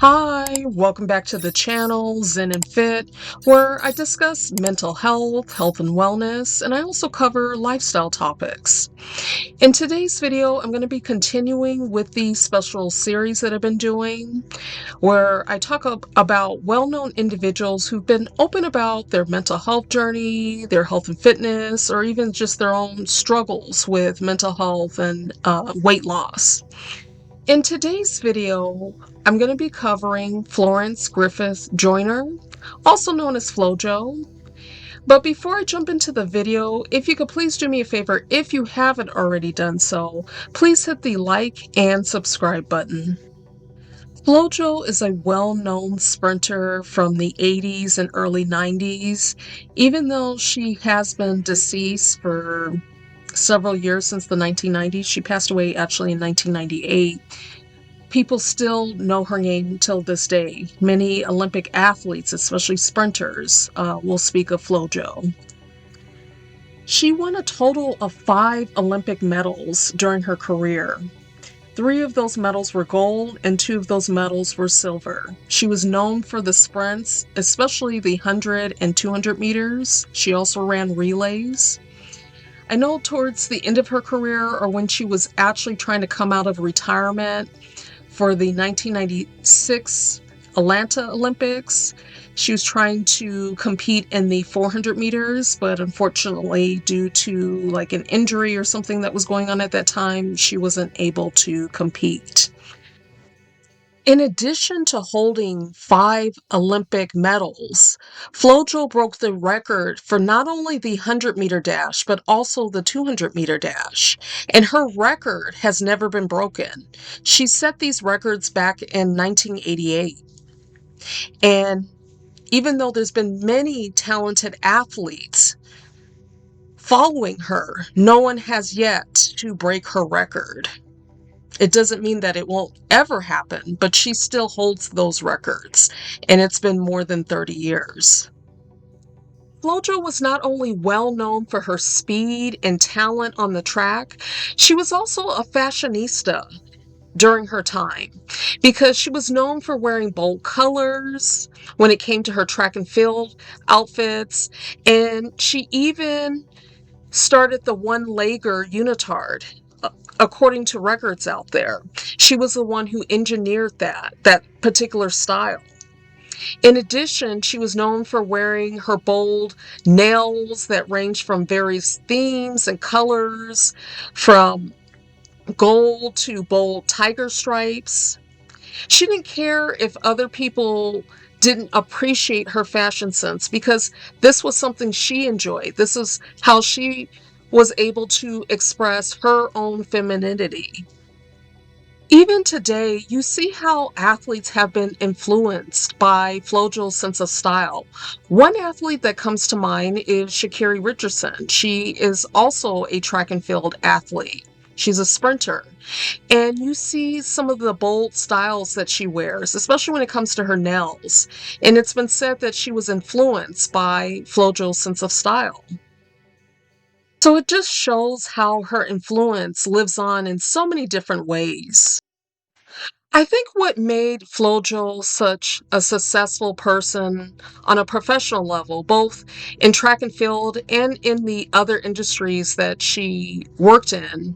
Hi, welcome back to the channel Zen and Fit, where I discuss mental health, health and wellness, and I also cover lifestyle topics. In today's video, I'm going to be continuing with the special series that I've been doing, where I talk about well-known individuals who've been open about their mental health journey, their health and fitness, or even just their own struggles with mental health and weight loss. In today's video, I'm going to be covering Florence Griffith Joyner, also known as Flo-Jo. But before I jump into the video, if you could please do me a favor, if you haven't already done so, please hit the like and subscribe button. Flo-Jo is a well-known sprinter from the 80s and early 90s, even though she has been deceased for several years since the 1990s. She passed away actually in 1998. People still know her name till this day. Many Olympic athletes, especially sprinters, will speak of Flo-Jo. She won a total of 5 Olympic medals during her career. 3 of those medals were gold and 2 of those medals were silver. She was known for the sprints, especially the 100 and 200 meters. She also ran relays. I know towards the end of her career, or when she was actually trying to come out of retirement, for the 1996 Atlanta Olympics, she was trying to compete in the 400 meters, but unfortunately, due to like an injury or something that was going on at that time, she wasn't able to compete. In addition to holding 5 Olympic medals, Flo-Jo broke the record for not only the 100-meter dash, but also the 200-meter dash. And her record has never been broken. She set these records back in 1988. And even though there's been many talented athletes following her, no one has yet to break her record. It doesn't mean that it won't ever happen, but she still holds those records, and it's been more than 30 years. Flo-Jo was not only well known for her speed and talent on the track, she was also a fashionista during her time because she was known for wearing bold colors when it came to her track and field outfits, and she even started the one-legger unitard. According to records out there, she was the one who engineered that particular style. In addition, she was known for wearing her bold nails that ranged from various themes and colors, from gold to bold tiger stripes. She didn't care if other people didn't appreciate her fashion sense because this was something she enjoyed. This is how she was able to express her own femininity. Even today, you see how athletes have been influenced by Flo-Jo's sense of style. One athlete that comes to mind is Sha'Carri Richardson. She is also a track and field athlete. She's a sprinter. And you see some of the bold styles that she wears, especially when it comes to her nails. And it's been said that she was influenced by Flo-Jo's sense of style. So it just shows how her influence lives on in so many different ways. I think what made Flo-Jo such a successful person on a professional level, both in track and field and in the other industries that she worked in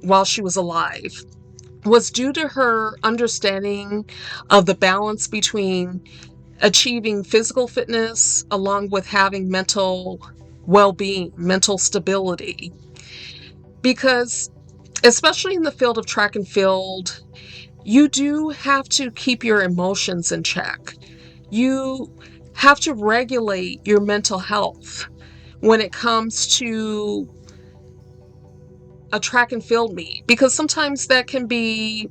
while she was alive, was due to her understanding of the balance between achieving physical fitness along with having mental well-being, mental stability. Because especially in the field of track and field, you do have to keep your emotions in check. You have to regulate your mental health when it comes to a track and field meet, because sometimes that can be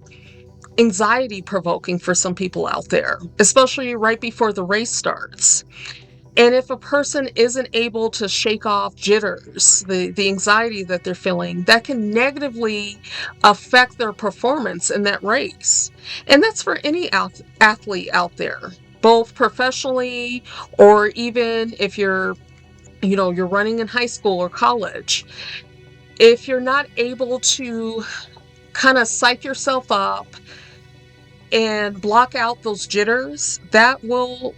anxiety provoking for some people out there, especially right before the race starts. And if a person isn't able to shake off jitters, the anxiety that they're feeling, that can negatively affect their performance in that race. And that's for any athlete out there, both professionally or even if you're running in high school or college. If you're not able to kind of psych yourself up and block out those jitters, that will,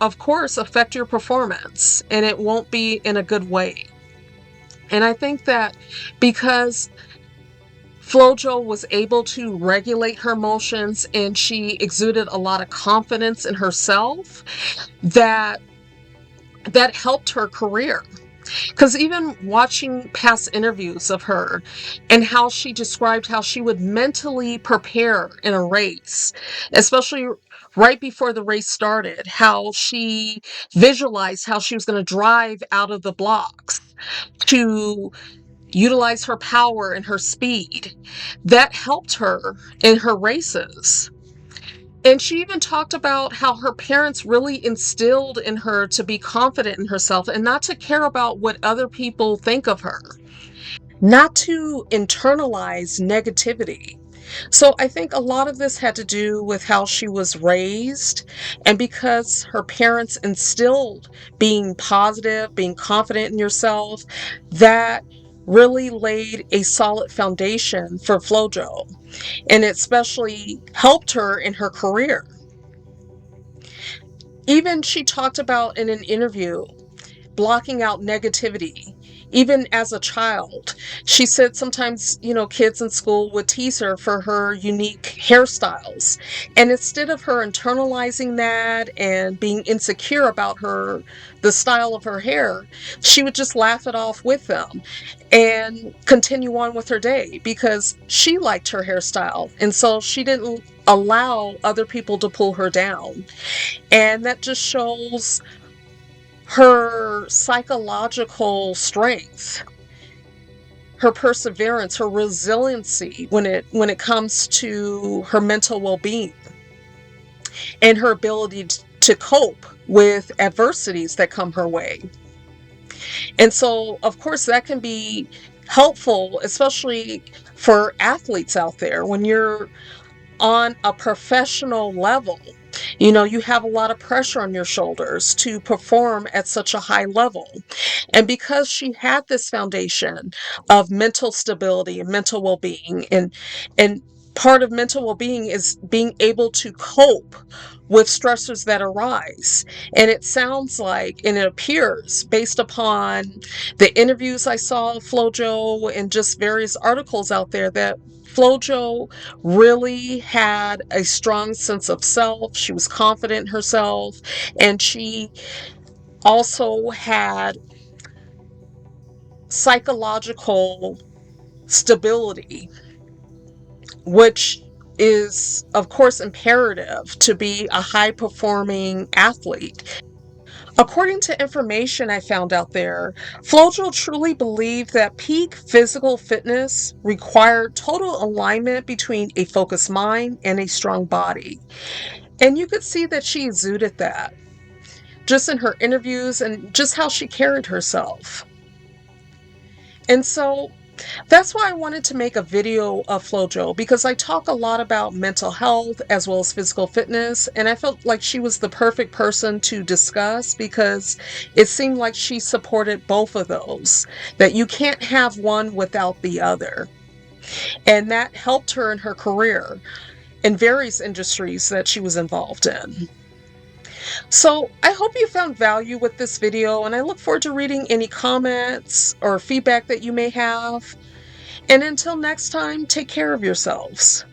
of course, affect your performance, and it won't be in a good way. And I think that because Flo-Jo was able to regulate her emotions and she exuded a lot of confidence in herself, that helped her career. Because even watching past interviews of her and how she described how she would mentally prepare in a race, especially right before the race started, how she visualized how she was going to drive out of the blocks to utilize her power and her speed, that helped her in her races. And she even talked about how her parents really instilled in her to be confident in herself and not to care about what other people think of her, not to internalize negativity. So I think a lot of this had to do with how she was raised, and because her parents instilled being positive, being confident in yourself, that really laid a solid foundation for Flo-Jo, and it especially helped her in her career. Even she talked about in an interview blocking out negativity. Even as a child, she said sometimes, kids in school would tease her for her unique hairstyles. And instead of her internalizing that and being insecure about the style of her hair, she would just laugh it off with them and continue on with her day because she liked her hairstyle. And so she didn't allow other people to pull her down. And that just shows her psychological strength, her perseverance, her resiliency when it comes to her mental well-being and her ability to cope with adversities that come her way. And so, of course, that can be helpful, especially for athletes out there when you're on a professional level. You have a lot of pressure on your shoulders to perform at such a high level. And because she had this foundation of mental stability and mental well-being, and part of mental well-being is being able to cope with stressors that arise. And it sounds like, and it appears based upon the interviews I saw of Flo-Jo and just various articles out there, that Flo-Jo really had a strong sense of self. She was confident in herself, and she also had psychological stability, which is, of course, imperative to be a high performing athlete. According to information I found out there, Flo-Jo truly believed that peak physical fitness required total alignment between a focused mind and a strong body. And you could see that she exuded that just in her interviews and just how she carried herself. And so that's why I wanted to make a video of Flo-Jo, because I talk a lot about mental health as well as physical fitness, and I felt like she was the perfect person to discuss because it seemed like she supported both of those, that you can't have one without the other. And that helped her in her career in various industries that she was involved in. So I hope you found value with this video, and I look forward to reading any comments or feedback that you may have. And until next time, take care of yourselves.